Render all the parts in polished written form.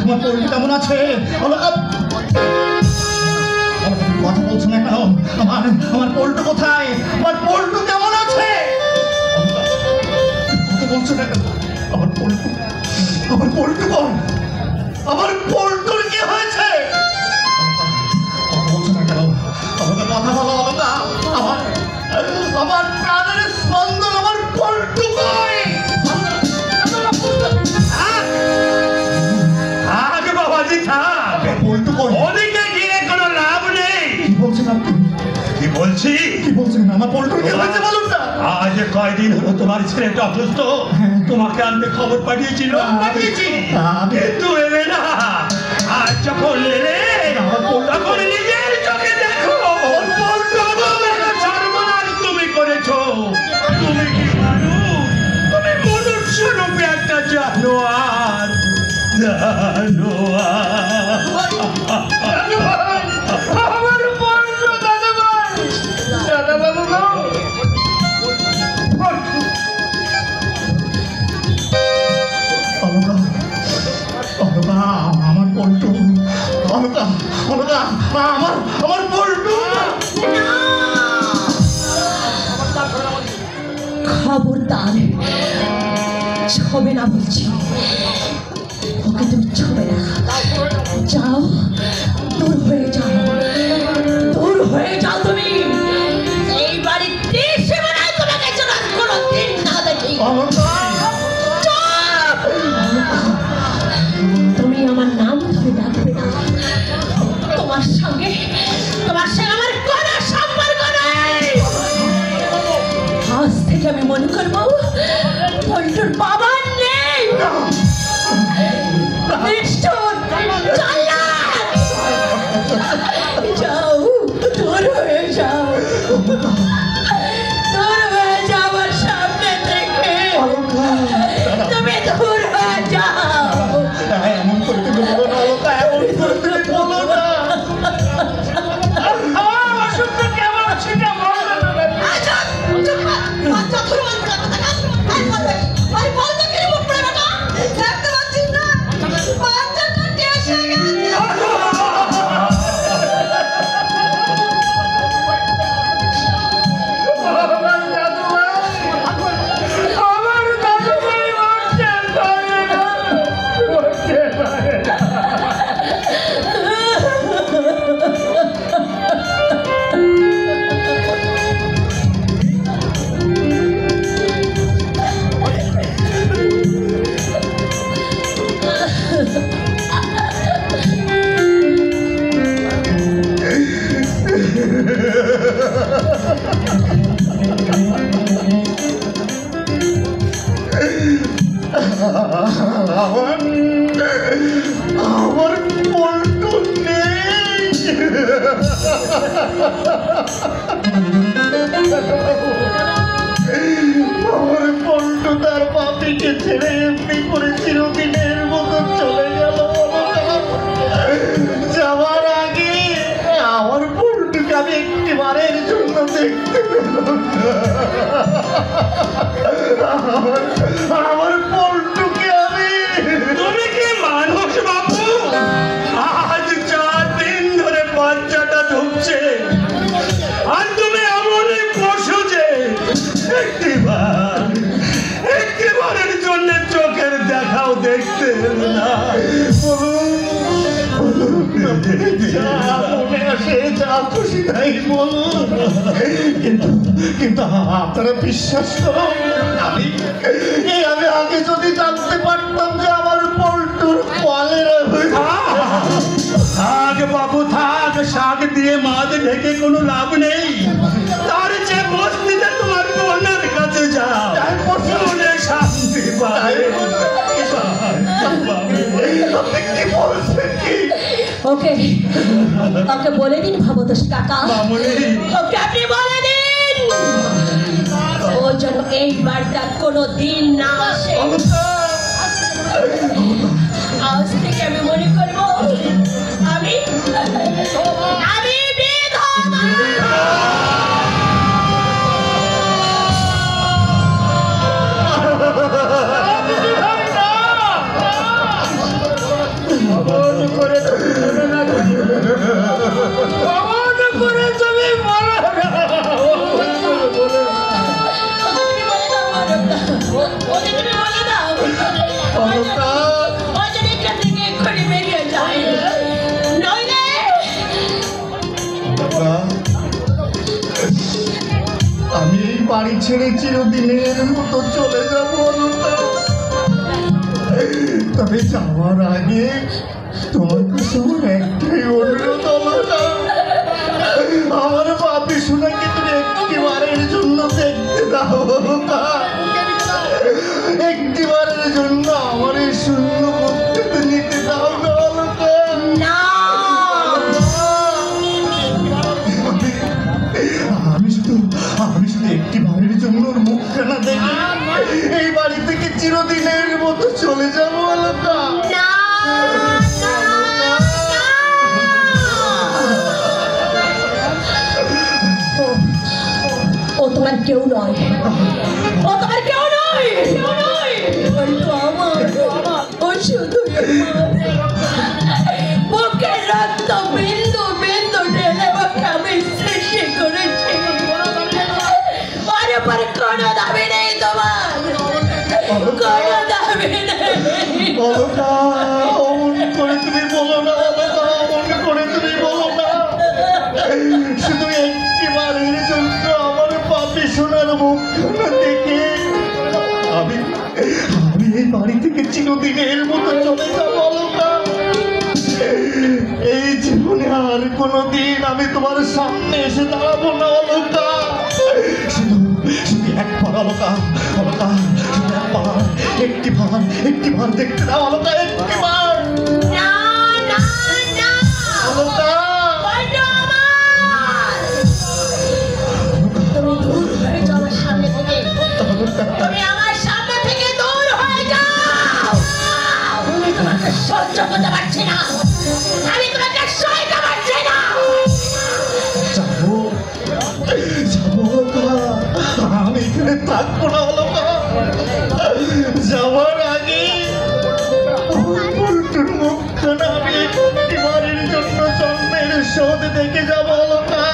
তোমার পল্টু কেমন আছে? কথা বলছো না কেন? আমার পল্টু কোথায়? আমার পল্টু কেমন আছে? কথা বলছো না কেন? আমার পল্টু কোন? আমার পল্টুর কি হয়েছে? কথা বলছো না কেন? আমাকে কথা বলো। আমার প্রাণের স্পন্দন, আমার পল্টু কই? আগে বাবাজি থাক, পল্টু কই? ওদিকে গিয়ে কোনো লাভ নেই। কি বলছেন আপনি? কি বলছেন? আমার পল্টুর কি হয়েছে বলুন না। আজ কয়দিন হলো তোমার ছেলেটা অসুস্থ, তোমাকে আনতে খবর পাঠিয়েছিল, কিন্তু এলে না। আজ যখন এলে তখন নিজের চোখে দেখো সর্বনাশ তুমি করেছো। তুমি কি মানুষ? তুমি মনুষ্য রূপে একটা জানোয়ার। আমার পল্টু দাদাবাবু গো, আমার পল্টু, আমার পল্টু। খবরদার ছবে না বলছি, ওকে তুমি ছবে না। যাও, দূর হয়ে যাও তুমি। এই বাড়িতে সীমানায় তোমাকে চলার কোনো দিন না দেখি। তুমি আমার নাম ধরে ডাকবে না। তোমার সঙ্গে আমার কোনো সম্পর্ক নেই। আজ থেকে আমি মনে করবো পল্টুর বাবা নেই। যাও, দূর হয়ে যাও আমার সামনে থেকে। তুমি দূর হয়ে যাও। এমন করতে বলো না, এমন করতে বলো না। আমার পল্টু নেই। আমার পল্টু তার বাপিকে ছেড়ে এমনি করে চিরদিনের মতো চলে গেল। যাওয়ার আগে আমার পল্টুকে আমি একটিবারের জন্য দেখতে পেলাম না। আমার পল্টুকে আমি। তুমি কি মানুষ বাবু? আজ 4 দিন ধরে বাচ্চাটা ঢুকছে, আর তুমি এমনই পশু যে একটিবারের জন্য চোখের দেখাও দেখতে না। কিন্তু আপনারা বিশ্বাস করুন, আমি আগে যদি জানতে পারতাম যে আমার পল্টুর পালের থাক বাবু থাক, শাক দিয়ে মাছ ঢেকে কোনো লাভ নেই। তার যে বস্তিতে তোমার বোনের কাছে যাও, শান্তি পাবে। ওকে বলে দিন ভবতোষ কাকা, ওকে আপনি বলে দিন ও যেন এই বাড়িটা কোনো দিন না আসে। আজ থেকে আমি মনে করবো আমি আমি এই বাড়ি ছেড়ে চিরদিনের মতো চলে যাব অলকা। তবে যাওয়ার আগে তোমার কাছে আমার একটাই অনুরোধ অলকা, আমার বাপি শোনাকে তুমি একটিবারের জন্য দেখতে দাও অলকা। একটিবারের জন্য আমার এই শূন্য মুখটাতে নিতে দাও না অলকা। না, আমি শুধু একটিবারের জন্য ওর মুখখানা দেখে এই বাড়ি থেকে চিরদিনের মতো চলে যাবো অলকা। না, ও তোমার কেউ নয়, ও তোমার কেউ নয়, ও তো আমার, ও শুধু বুকের রক্ত বিন্দু বিন্দু ঢেলে ওকে আমি সৃষ্টি করেছি। ওর উপর কোনো দাবি নেই তোমার, কোনো দাবি নেই। অলকা, অমন করে তুমি বলো না অলকা, অমন করে তুমি বলো না। শুধু একটিবারের জন্য আমার পাপি সোনার মুখখানা দেখে আমি এই বাড়ি থেকে চিরদিনের মতো চলে যাবো অলকা। এই জীবনে আর কোনোদিন আমি তোমার সামনে এসে দাঁড়াবো না অলকা। শুধু শুধু একবার অলকা, অলকা শুধু একটিবার দেখতে দাও অলকা, একটিবার। না, না, না, অলকা, ওইটা আমার। তুমি দূর হয়ে যাও আমার সামনে থেকে, তুমি আমার সামনে থেকে দূর হয়ে যাও। আমি তোমাকে সহ্য করতে পারছি না, আমি তোমাকে সহ্য পারছি না। যাবো যাবো অলকা, আমি এখানে থাকবো না অলকা। যাওয়ার আগে আমার পল্টুর মুখখানা আমি একটিবারের জন্য জন্মের শোধ দেখে যাবো অলকা।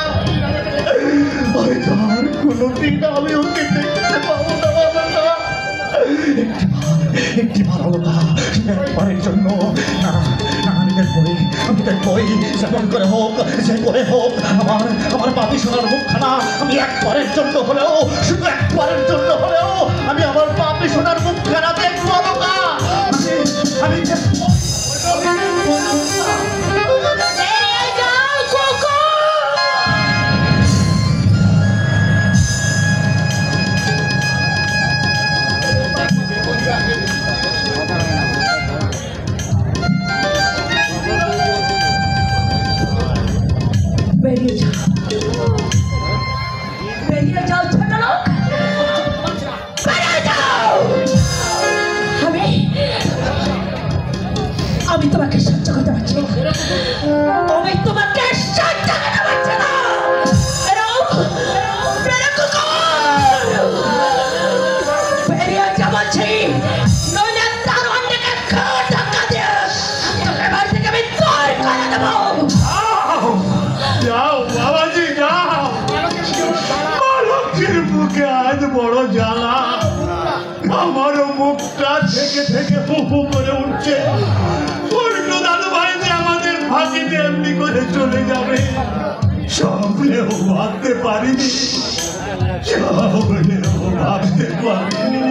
হয়তো আর কোনোদিন আমি ওকে দেখতে পাবো না অলকা। একটিবার অলকা, একবারের জন্য। না না, আমি দেখবই যেমন করে হোক, যে করে হোক আমার পাপি সোনার মুখখানা আমি একবারের জন্য হলেও, শুধু একবারের জন্য হলেও আমি আমার পাপি সোনার মুখখানা দেখবো অলকা। আমি বেরিয়ে যাও, কুকুর। বেরিয়ে যাও, বেরিয়ে যাও ছোট লোক, বেরিয়ে যাও। আমি তোমাকে সহ্য করতে পারছি না, আমি তোমাকে সহ্য করতে পারছি না। বেরো, বেরো কুকুর, বেরিয়ে যা বলছি, নইলে তার অন্যকে ধাক্কা দিয়ে তোকে বাড়ি থেকে আমি দূর করে দেবো। যাও বাবাজি যাও, লক্ষ্মীর বুকে আজ বড় জ্বালা, আমারও মুখটা থেকে থেকে ফুফু করে উঠছে। পল্টু দাদু ভাই যে আমাদের ফাঁকিতে এমনি করে চলে যাবে স্বপ্নেও ভাবতে পারিনি, স্বপ্নেও ভাবতে পারিনি।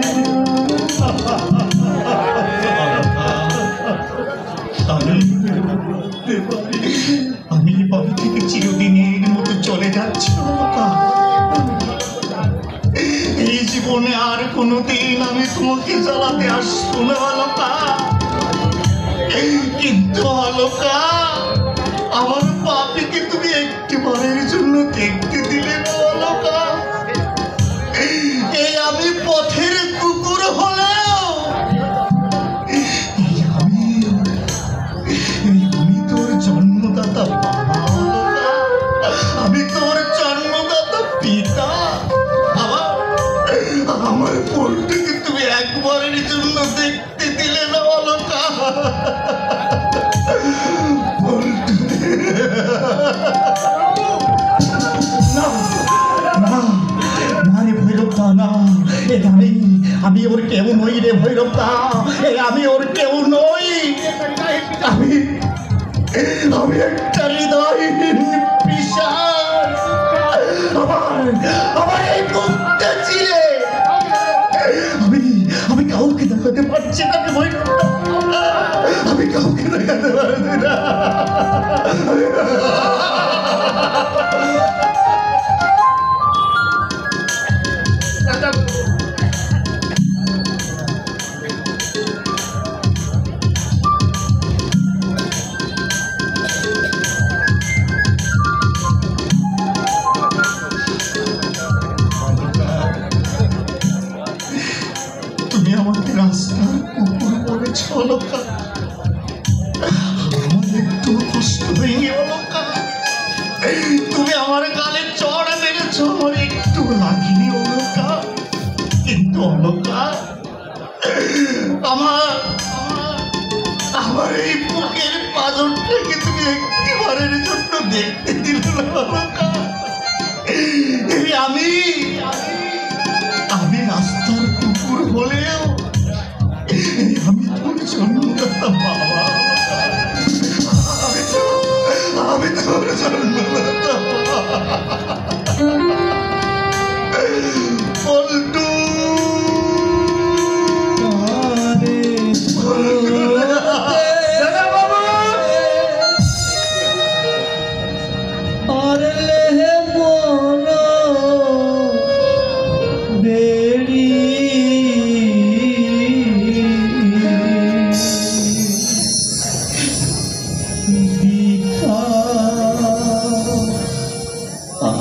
আমি বাড়ি থেকে চিরদিনের মতো চলে যাচ্ছি অলকা। এই জীবনে আর কোনোদিন আমি তোমাকে জ্বালাতে আসবো না অলকা। কিন্তু অলকা, আমার পাপিকে তুমি একটিবারের জন্য দেখতে দিলে না অলকা। এই আমি পথের কুকুর হলেও আমি তোর জন্মদাতা বাবা অলকা, আমি তোর জন্মদাতা পিতা। আমার পল্টুকে তুমি একবারের জন্য দেখতে দিলে না অলকা। পল্টু না না না রে ভৈরবদা, না, আমি ওর কেউ নই রে ভৈরবদা, আমি ওর কেউ নই। আমি একটা হৃদয়হীন পিশাচ। আমার এই সেটাকে ভয় করতাম। আমি কাউকে দেখাতে পারছি না। তুমি আমাকে রাস্তার কুকুর বলেছ অলকা, আমার একটু কষ্ট হয়নি অলকা। তুমি আমার গালে চড়া মেরেছ, আমার একটু লাগেনি অলকা। কিন্তু অলকা, আমার এই বুকের পাঁজরটাকে তুমি একটিবারের জন্য দেখতে দিলে না অলকা। এই আমি রাস্তার কুকুর হলেও আমি তোর জন্মদাতা বাবা। আমি তোর জন্মদাতা পল্টু।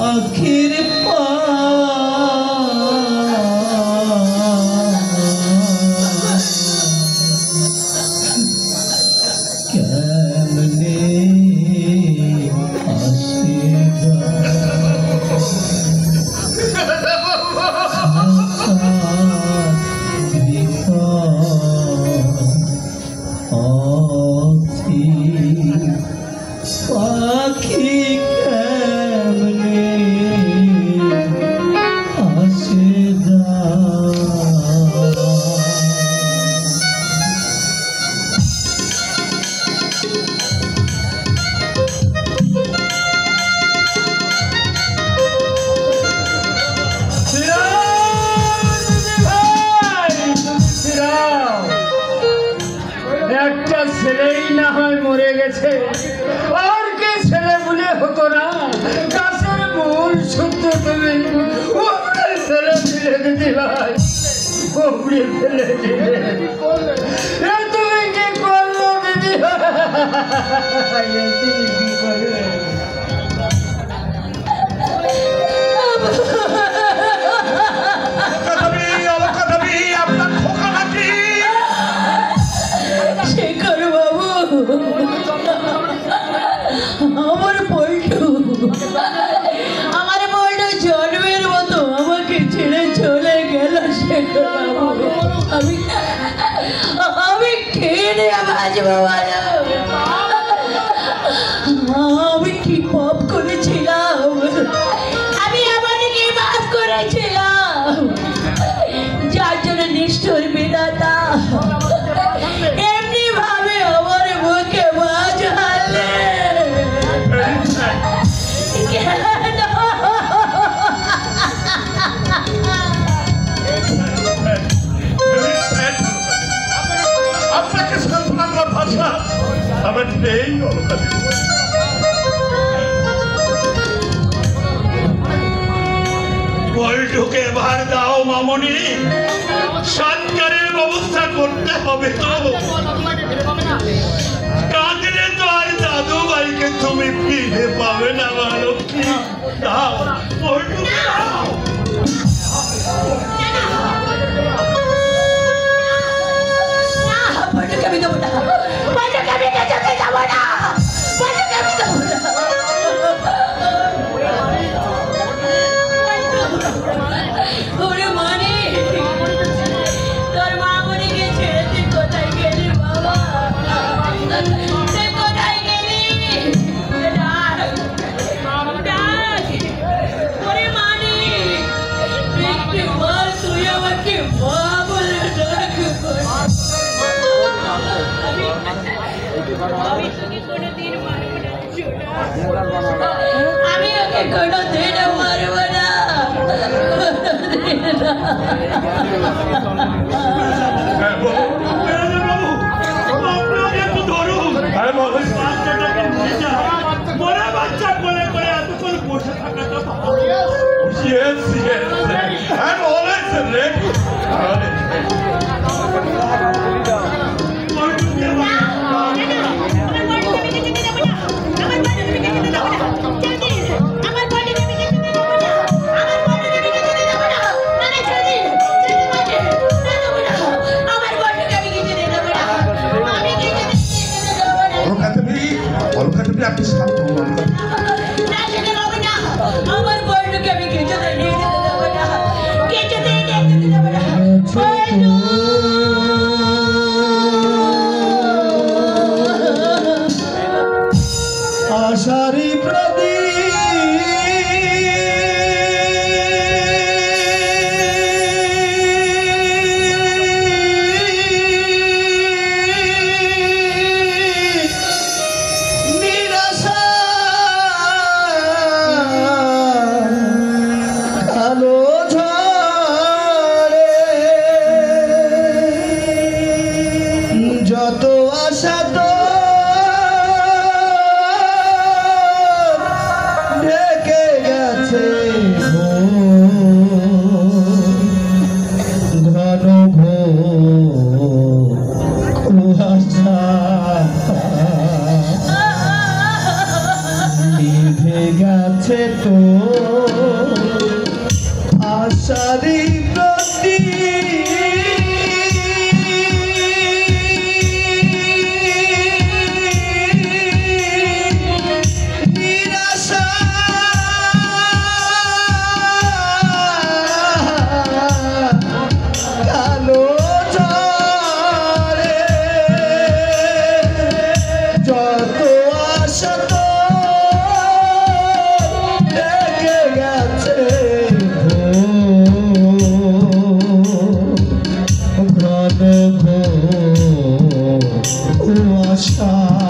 आखिर ছেলেই না হয় মরে গেছে, আর কে ছেলে বলে হতো না। গাছের মূল শুদ্ধ তুমি উপড়ে ফেলে দিলে দিদি ভাই, উপড়ে ফেলে দিলে। তুমি কি করলো দিদি ভাই? তুমি কি করলে? আমার পল্টু জন্মের মতো আমাকে ছেড়ে চলে গেল। আমি খেয়ে বাঁচবো বলো? আমি কি পাপ করেছিলাম? আমি আমাকে কি পাপ করেছিলাম যার জন্য নিষ্ঠুর বিধাতা এমনি ভাবে আমার মুখে মাছ হারলে? আপনাকে সান্ত্বনা দেওয়ার ভাষা আমার নেই। পল্টুকে এবার দাও মামনি, সৎকারের ব্যবস্থা করতে হবে তো। কাঁদলে তো আর দাদু ভাইকে তুমি ফিরে পাবে না ভালো। কি দাও পল্টুকে দাও। পল্টুকে আমি দেবো না, পল্টুকে আমি যেতে যাবো না, পল্টুকে আমি দেবো না। ওরে মানি, তোর মামনিকে ছেড়ে তুই কোথায় গেলি বাবা? তুই কোথায় গেলি? ওরে মানি, তুই মা, তুই আমাকে মা বলে ডাক। আমি ওকে কোনো দিন মারব না। Yes, yes. I'm always ready. আপনি শান্ত হন। আমার বড়কে আমি কিছুতে নিয়ে যেতে দেবো না, কিছুতে নিয়ে যেতে দেবো না। আশারি যত আশা তো ঢেকে গেছে ঘন কুয়াশা নিভে গেছে তো আশারি প্রতি আশা